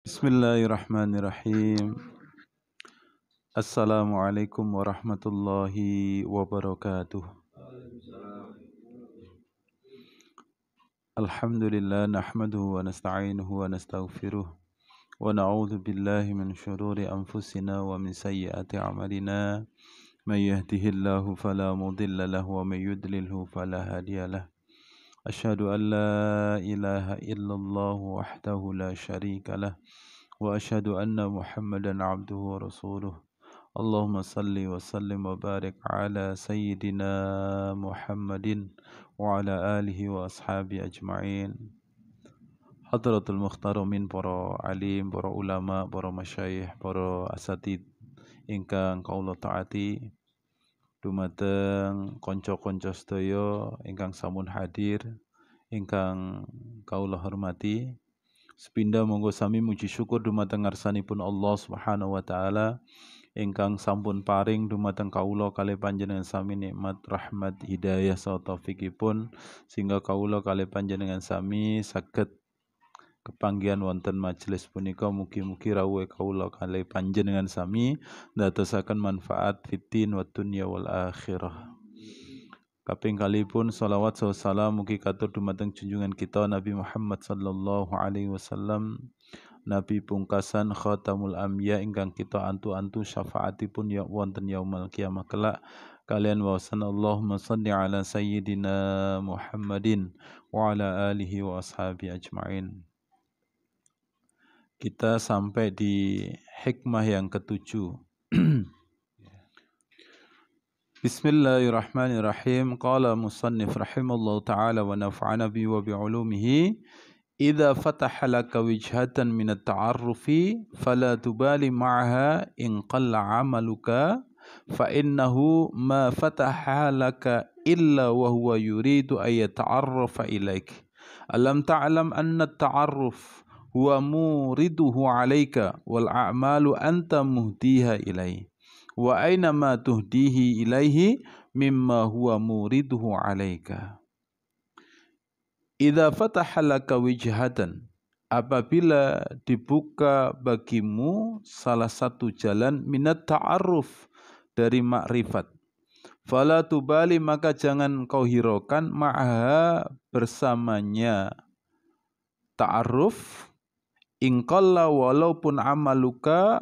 Bismillahirrahmanirrahim. Assalamualaikum warahmatullahi wabarakatuh. Alhamdulillah nahmaduhu wa nasta'inuhu wa nastaghfiruh wa na'udzu billahi min syururi anfusina wa min sayyiati a'malina. May yahdihillahu fala mudilla lahu wa may yudlilhu fala hadiyalah. Asyhadu an la ilaha illallah wahdahu la syarika lah wa asyhadu anna Muhammadan abduhu wa rasuluh. Allahumma salli wa sallim wa barik ala sayyidina Muhammadin wa ala alihi wa ashabi ajma'in. Hadratul mukhtarumin, para alim, para ulama, para masyayikh, para asatid ingkang kaula taati, dumateng kanca-kanca sedaya ingkang sampun hadir, ingkang kaula hormati. Sepindah monggo sami muji syukur dumateng ngarsanipun Allah Subhanahu wa taala ingkang sampun paring dumateng kaula kalih panjenengan sami nikmat, rahmat, hidayah saha taufikipun sehingga kaula kalih panjenengan sami saged kepanggihan wonten majelis punika. Mugi-mugi rawuh kaula kalih panjenengan sami ndadosaken manfaat fiddin wa dunya wal akhirah. Kaping kalipun salawat saha salam mugi katur dumateng junjungan kita Nabi Muhammad sallallahu alaihi wasallam, Nabi pungkasan khatamul anbiya ingkang kita antu-antu syafaatipun ya wonten yaumul kiamah kelak kalian wawasan Allahumma shalli ala sayyidina Muhammadin wa ala alihi wa ashabi ajma'in. Kita sampai di hikmah yang ketujuh. Bismillahirrahmanirrahim. Qala musannif rahimallahu ta'ala wa nafa'ana bi wa bi'ulumihi. Idza fataha laka wijhatan min at-ta'arrufi fala tubali ma'aha in qalla 'amaluka fa innahu ma fataha laka illa wa huwa yuridu ay yata'arrafa ilaik. Alam ta'lam anna at-ta'arruf huwa muriduhu 'alaika wal a'malu anta muhdiha ilaihi wa aina ma tuhdihi ilaihi mimma huwa muriduhu 'alaika. Idza fataha laka wijhatan, apabila dibuka bagimu salah satu jalan minat ta'aruf dari makrifat, fala tubali maka jangan kau hiraukan ma'aha bersamanya ta'aruf, ingqalla walaupun amaluka,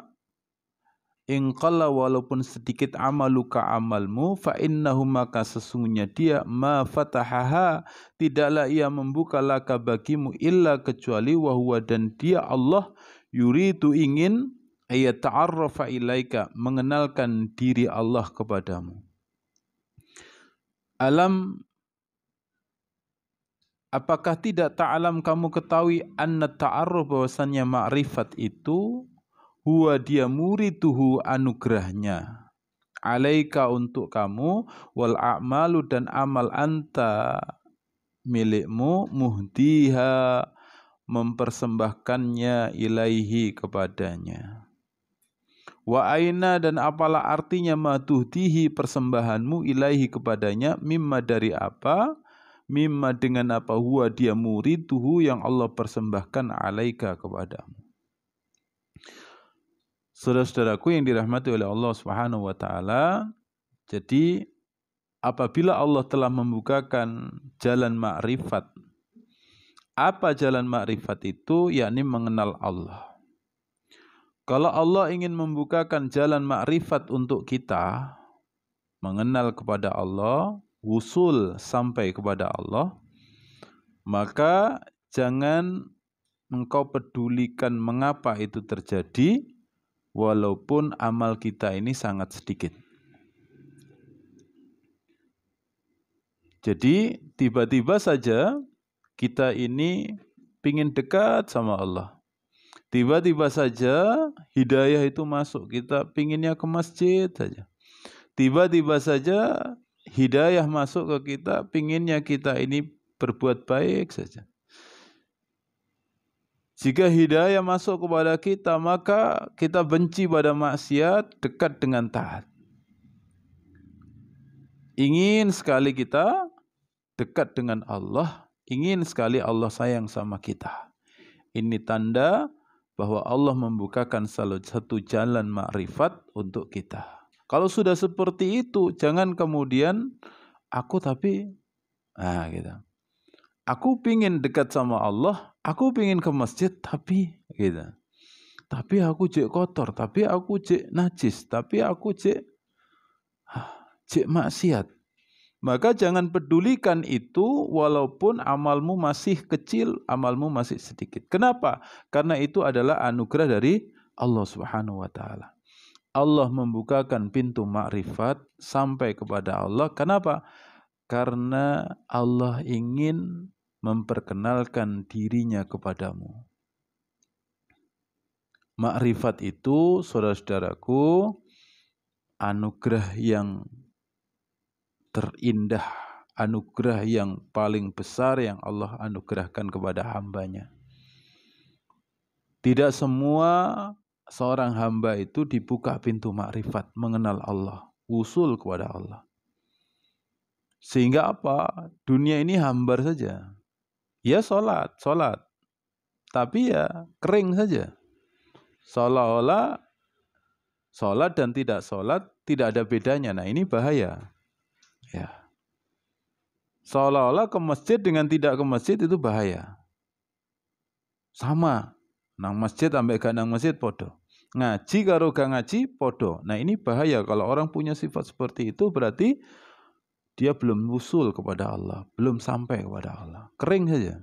ingqalla walaupun sedikit amaluka amalmu, fa innahu maka sesungguhnya dia ma fatahaha tidaklah ia membuka laka bagimu illa kecuali wahwa dan dia Allah yuridu ingin ayat ta'arrafa ilaika mengenalkan diri Allah kepadamu. Alam, apakah tidak ta'alam kamu ketahui anna ta'arruf bahwasannya ma'rifat itu huwa dia muriduhu anugerahnya alaika untuk kamu wal a'malu dan amal anta milikmu muhdiha mempersembahkannya ilaihi kepadanya. Wa aina dan apalah artinya matuhdihi persembahanmu ilaihi kepadanya mimma dari apa, mimma dengan apa huwa dia muriduhu yang Allah persembahkan alaika kepadamu. Saudara-saudaraku yang dirahmati oleh Allah Subhanahu wa taala, jadi apabila Allah telah membukakan jalan makrifat, apa jalan makrifat itu? Yakni mengenal Allah. Kalau Allah ingin membukakan jalan makrifat untuk kita, mengenal kepada Allah, wusul sampai kepada Allah, maka jangan engkau pedulikan mengapa itu terjadi, walaupun amal kita ini sangat sedikit. Jadi tiba-tiba saja kita ini pingin dekat sama Allah. Tiba-tiba saja hidayah itu masuk, kita pinginnya ke masjid saja. Tiba-tiba saja hidayah masuk ke kita, pinginnya kita ini berbuat baik saja. Jika hidayah masuk kepada kita, maka kita benci pada maksiat, dekat dengan taat. Ingin sekali kita dekat dengan Allah, ingin sekali Allah sayang sama kita. Ini tanda bahwa Allah membukakan salah satu jalan makrifat untuk kita. Kalau sudah seperti itu, jangan kemudian aku tapi, gitu. Aku pingin dekat sama Allah, aku pingin ke masjid, tapi gitu. Tapi aku cek kotor, tapi aku cek najis, tapi aku cek maksiat. Maka jangan pedulikan itu walaupun amalmu masih kecil, amalmu masih sedikit. Kenapa? Karena itu adalah anugerah dari Allah Subhanahu wa taala. Allah membukakan pintu makrifat sampai kepada Allah. Kenapa? Karena Allah ingin memperkenalkan dirinya kepadamu. Makrifat itu, saudara-saudaraku, anugerah yang terindah, anugerah yang paling besar yang Allah anugerahkan kepada hambanya. Tidak semua seorang hamba itu dibuka pintu makrifat, mengenal Allah, usul kepada Allah. Sehingga apa? Dunia ini hambar saja. Ya sholat. Tapi ya kering saja. Seolah-olah sholat dan tidak sholat tidak ada bedanya. Nah ini bahaya. Ya. Seolah-olah ke masjid dengan tidak ke masjid itu bahaya. Sama. Nang masjid ambek gak nang masjid podo. Ngaji karo gak ngaji podo. Nah ini bahaya. Kalau orang punya sifat seperti itu berarti dia belum usul kepada Allah. Belum sampai kepada Allah. Kering saja.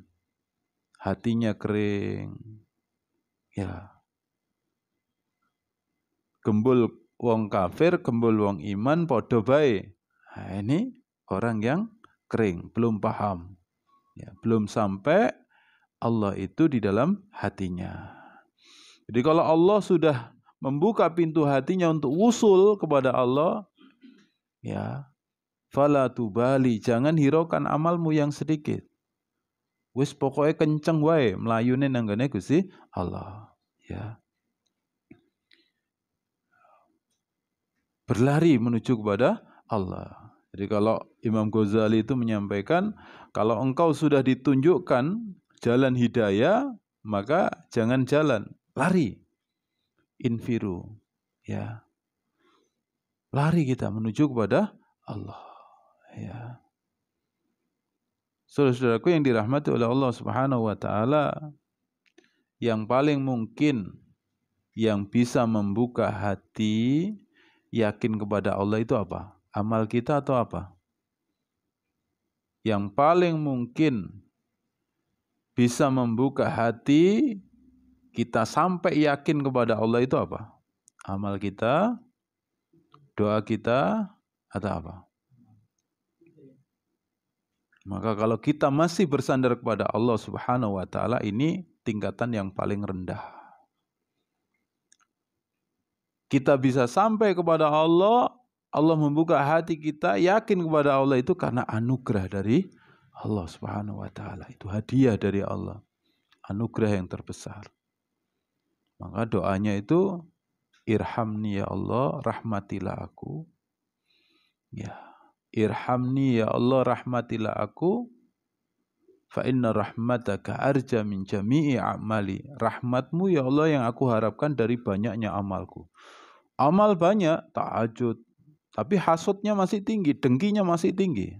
Hatinya kering. Ya. Gembul wong kafir, gembul wong iman podo bae. Nah, ini orang yang kering, belum paham. Ya, belum sampai Allah itu di dalam hatinya. Jadi kalau Allah sudah membuka pintu hatinya untuk usul kepada Allah, ya, fala tubali, jangan hiraukan amalmu yang sedikit. Wis pokoknya kenceng wae mlayune nang ngene Gusti Allah, ya. Berlari menuju kepada Allah. Jadi kalau Imam Ghazali itu menyampaikan, kalau engkau sudah ditunjukkan jalan hidayah, maka jangan jalan, lari. Infiru, ya. Lari kita menuju kepada Allah, ya. Saudara-saudaraku yang dirahmati oleh Allah Subhanahu wa taala, yang paling mungkin yang bisa membuka hati yakin kepada Allah itu apa? Amal kita atau apa? Yang paling mungkin bisa membuka hati kita sampai yakin kepada Allah itu apa? Amal kita, doa kita, atau apa? Maka kalau kita masih bersandar kepada Allah Subhanahu wa taala, ini tingkatan yang paling rendah. Kita bisa sampai kepada Allah, Allah membuka hati kita yakin kepada Allah itu karena anugerah dari Allah Subhanahu wa taala. Itu hadiah dari Allah. Anugerah yang terbesar. Maka doanya itu irhamni ya Allah, rahmatilah aku. Ya. Irhamni ya Allah, rahmatilah aku. Fa inna rahmataka arja min jami'i a'mali. Rahmatmu ya Allah yang aku harapkan dari banyaknya amalku. Amal banyak, tahajud, tapi hasutnya masih tinggi, dengkinya masih tinggi.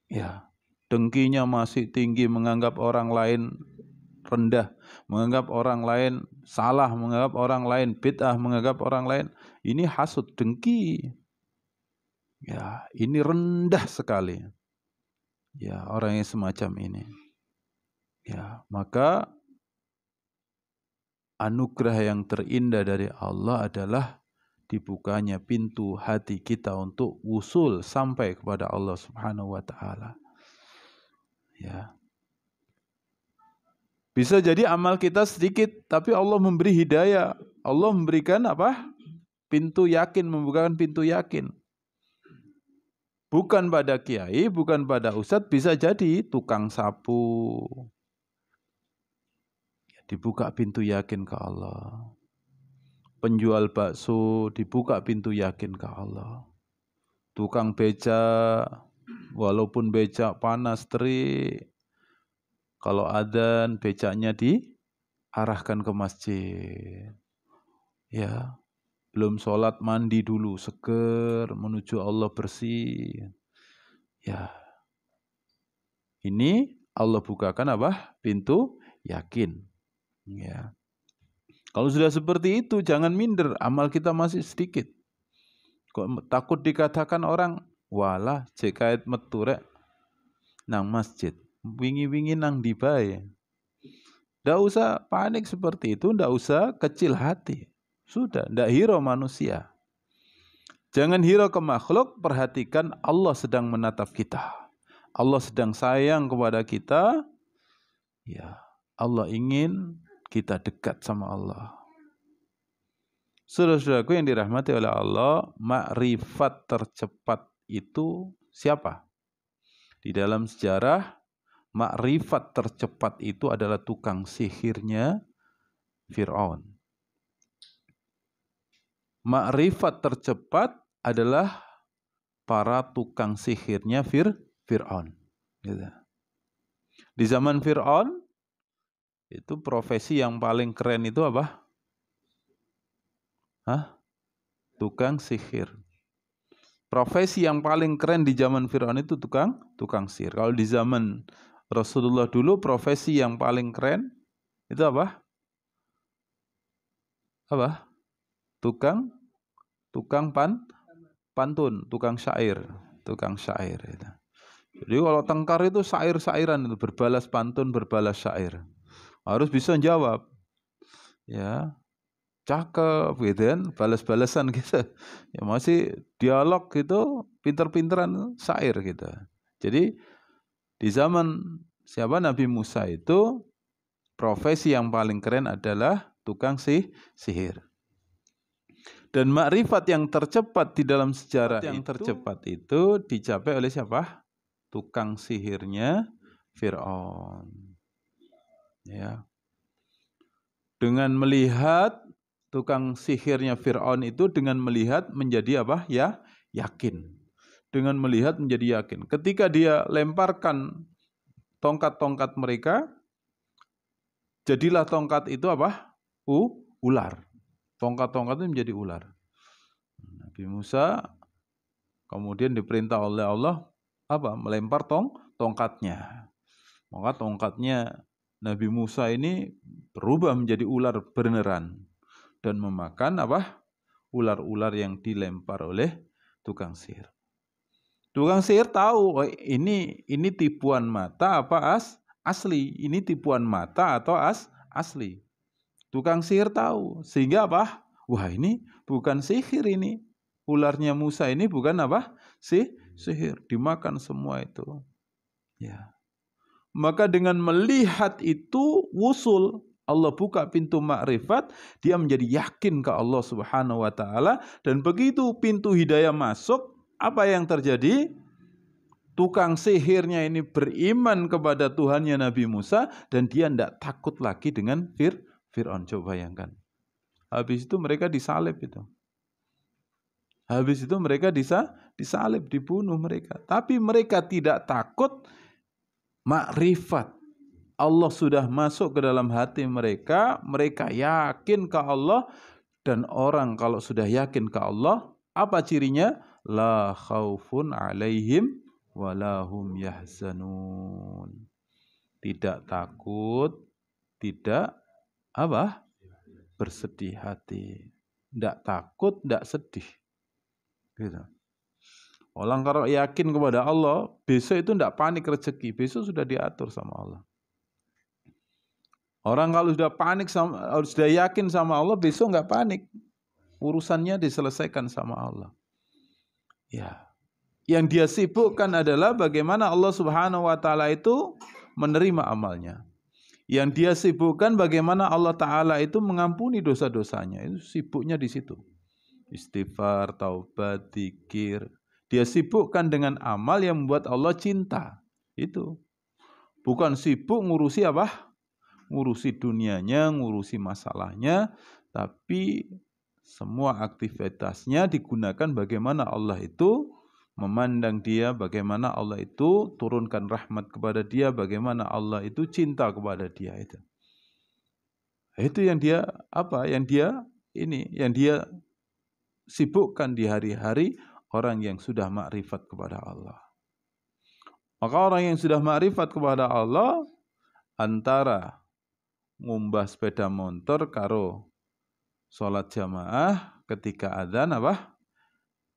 Ya, dengkinya masih tinggi, menganggap orang lain rendah, menganggap orang lain salah, menganggap orang lain bid'ah, menganggap orang lain ini hasut, dengki. Ya, ini rendah sekali. Ya, orang yang semacam ini. Ya, maka anugerah yang terindah dari Allah adalah dibukanya pintu hati kita untuk wusul sampai kepada Allah Subhanahu wa taala. Ya. Bisa jadi amal kita sedikit tapi Allah memberi hidayah. Allah memberikan apa? Pintu yakin, membukakan pintu yakin. Bukan pada kiai, bukan pada ustadz, bisa jadi tukang sapu. Dibuka pintu yakin ke Allah. Penjual bakso dibuka pintu yakin ke Allah. Tukang beca, walaupun beca panas terik, kalau adzan becaknya arahkan ke masjid. Ya, belum sholat mandi dulu, seger, menuju Allah bersih. Ya, ini Allah bukakan apa? Pintu yakin. Ya. Kalau sudah seperti itu, jangan minder. Amal kita masih sedikit. Kok takut dikatakan orang, walah, jekait metu rek nang masjid. Wingi-wingi nang di bae. Ndak usah panik seperti itu, ndak usah kecil hati. Sudah, ndak hiro manusia. Jangan hiro ke makhluk, perhatikan Allah sedang menatap kita. Allah sedang sayang kepada kita. Ya, Allah ingin kita dekat sama Allah. Saudara-saudaraku yang dirahmati oleh Allah, makrifat tercepat itu siapa? Di dalam sejarah, makrifat tercepat itu adalah tukang sihirnya Fir'aun. Makrifat tercepat adalah para tukang sihirnya Fir'aun. Gitu. Di zaman Fir'aun, itu profesi yang paling keren itu apa? Tukang sihir. Profesi yang paling keren di zaman Fir'aun itu tukang sihir. Kalau di zaman Rasulullah dulu, profesi yang paling keren itu apa? Tukang pantun, tukang syair itu. Jadi kalau tengkar itu syair-syairan itu, berbalas pantun, berbalas syair. Harus bisa jawab. Ya, cakep gitu kan, balas-balasan gitu. Ya masih dialog gitu, pinter-pinteran syair gitu. Jadi di zaman siapa Nabi Musa itu profesi yang paling keren adalah tukang sihir. Dan makrifat yang tercepat di dalam sejarah yang tercepat itu dicapai oleh siapa? Tukang sihirnya Fir'aun. Ya. Dengan melihat tukang sihirnya Fir'aun itu dengan melihat menjadi apa? Ya, yakin. Dengan melihat menjadi yakin. Ketika dia lemparkan tongkat-tongkat mereka, jadilah tongkat itu apa? Ular. Tongkat-tongkat itu menjadi ular. Nabi Musa kemudian diperintah oleh Allah apa? Melempar tongkatnya. Maka tongkatnya Nabi Musa ini berubah menjadi ular beneran dan memakan apa? Ular-ular yang dilempar oleh tukang sihir. Tukang sihir tahu, oh, ini tipuan mata apa asli? Ini tipuan mata atau asli? Tukang sihir tahu, sehingga apa? Wah, ini bukan sihir ini. Ularnya Musa ini bukan apa? Sihir, dimakan semua itu. Ya. Maka dengan melihat itu wusul, Allah buka pintu makrifat, dia menjadi yakin ke Allah Subhanahu wa taala, dan begitu pintu hidayah masuk, apa yang terjadi? Tukang sihirnya ini beriman kepada Tuhannya Nabi Musa dan dia tidak takut lagi dengan Fir'aun. Coba bayangkan. Habis itu mereka disalib itu. Habis itu mereka disalib, dibunuh mereka. Tapi mereka tidak takut. Makrifat Allah sudah masuk ke dalam hati mereka. Mereka yakin ke Allah. Dan orang kalau sudah yakin ke Allah, apa cirinya? La khaufun alaihim walahum yahzanun. Tidak takut, tidak apa? Bersedih hati. Tidak takut, tidak sedih. Gitu. Orang kalau yakin kepada Allah, besok itu tidak panik rezeki, besok sudah diatur sama Allah. Orang kalau sudah panik sudah yakin sama Allah, besok nggak panik, urusannya diselesaikan sama Allah. Ya, yang dia sibukkan adalah bagaimana Allah Subhanahu Wa Taala itu menerima amalnya. Yang dia sibukkan bagaimana Allah Taala itu mengampuni dosa-dosanya, itu sibuknya di situ. Istighfar, taubat, zikir. Dia sibukkan dengan amal yang membuat Allah cinta. Itu. Bukan sibuk ngurusi apa? Ngurusi dunianya, ngurusi masalahnya. Tapi semua aktivitasnya digunakan bagaimana Allah itu memandang dia, bagaimana Allah itu turunkan rahmat kepada dia, bagaimana Allah itu cinta kepada dia itu. Itu yang dia yang dia sibukkan di hari-hari orang yang sudah makrifat kepada Allah. Maka orang yang sudah makrifat kepada Allah antara ngumbah sepeda motor karo salat jamaah ketika adzan apa?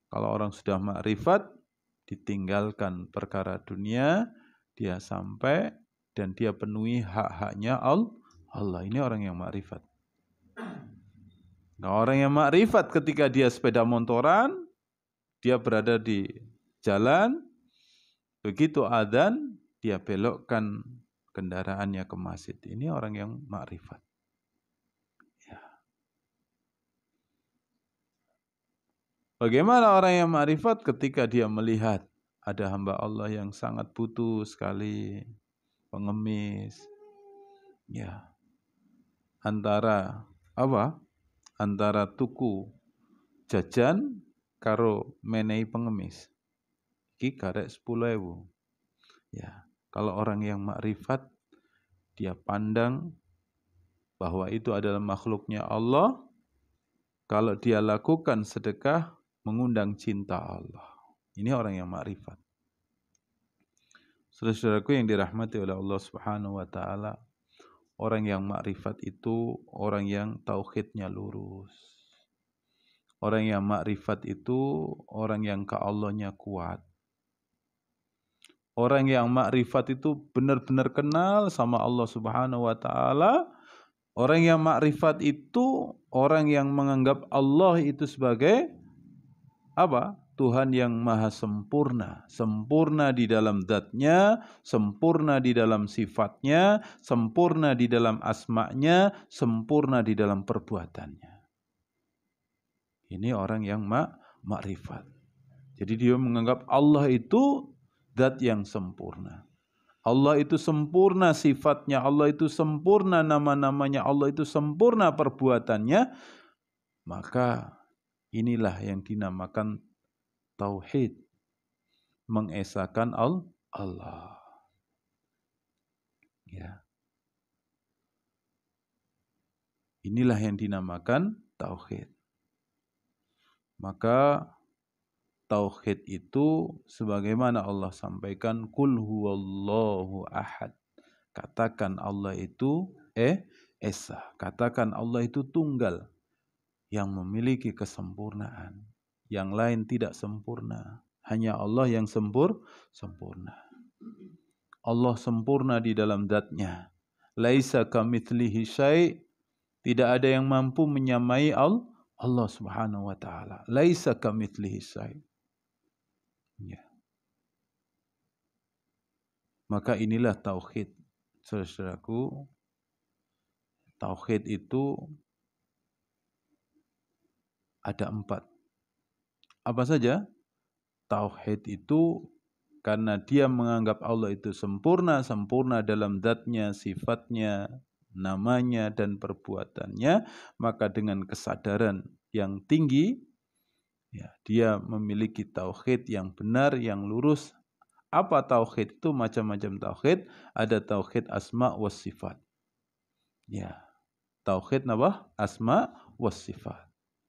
Kalau orang sudah makrifat ditinggalkan perkara dunia, dia sampai dan dia penuhi hak-haknya Allah. Ini orang yang makrifat. Nah, orang yang makrifat ketika dia sepeda motoran, dia berada di jalan, begitu adzan, dia belokkan kendaraannya ke masjid. Ini orang yang makrifat. Ya. Bagaimana orang yang makrifat ketika dia melihat ada hamba Allah yang sangat butuh sekali, pengemis, ya, antara apa? Antara tuku jajan karo menehi pengemis. Iki karek 10.000. Ya, kalau orang yang makrifat dia pandang bahwa itu adalah makhluknya Allah, kalau dia lakukan sedekah mengundang cinta Allah. Ini orang yang makrifat. Saudara-saudaraku yang dirahmati oleh Allah Subhanahu wa taala, orang yang makrifat itu orang yang tauhidnya lurus. Orang yang makrifat itu orang yang ke Allahnya kuat. Orang yang makrifat itu benar-benar kenal sama Allah Subhanahu wa taala. Orang yang makrifat itu orang yang menganggap Allah itu sebagai apa? Tuhan yang maha sempurna. Sempurna di dalam zat-Nya, sempurna di dalam sifat-Nya, sempurna di dalam asma-Nya, sempurna di dalam perbuatannya. Ini orang yang makrifat. Jadi dia menganggap Allah itu zat yang sempurna. Allah itu sempurna sifatnya, Allah itu sempurna nama-namanya, Allah itu sempurna perbuatannya. Maka inilah yang dinamakan tauhid, mengesahkan Allah. Ya. Inilah yang dinamakan tauhid. Maka tauhid itu sebagaimana Allah sampaikan, Qul huwallahu ahad. Katakan Allah itu esa. Katakan Allah itu tunggal yang memiliki kesempurnaan. Yang lain tidak sempurna. Hanya Allah yang sempurna. Allah sempurna di dalam zat-Nya. Laisa kamitslihi syai'. Tidak ada yang mampu menyamai Allah Subhanahu wa taala. Laisa kamitslihi syai'. Ya. Maka inilah tauhid. Saudaraku, tauhid itu ada 4. Apa saja? Tauhid itu karena dia menganggap Allah itu sempurna, sempurna dalam zat-Nya, sifatnya, namanya, dan perbuatannya, maka dengan kesadaran yang tinggi, ya, dia memiliki tauhid yang benar, yang lurus. Apa tauhid itu? Macam-macam tauhid. Ada tauhid asma was sifat. Ya. Tauhid apa? Asma was sifat.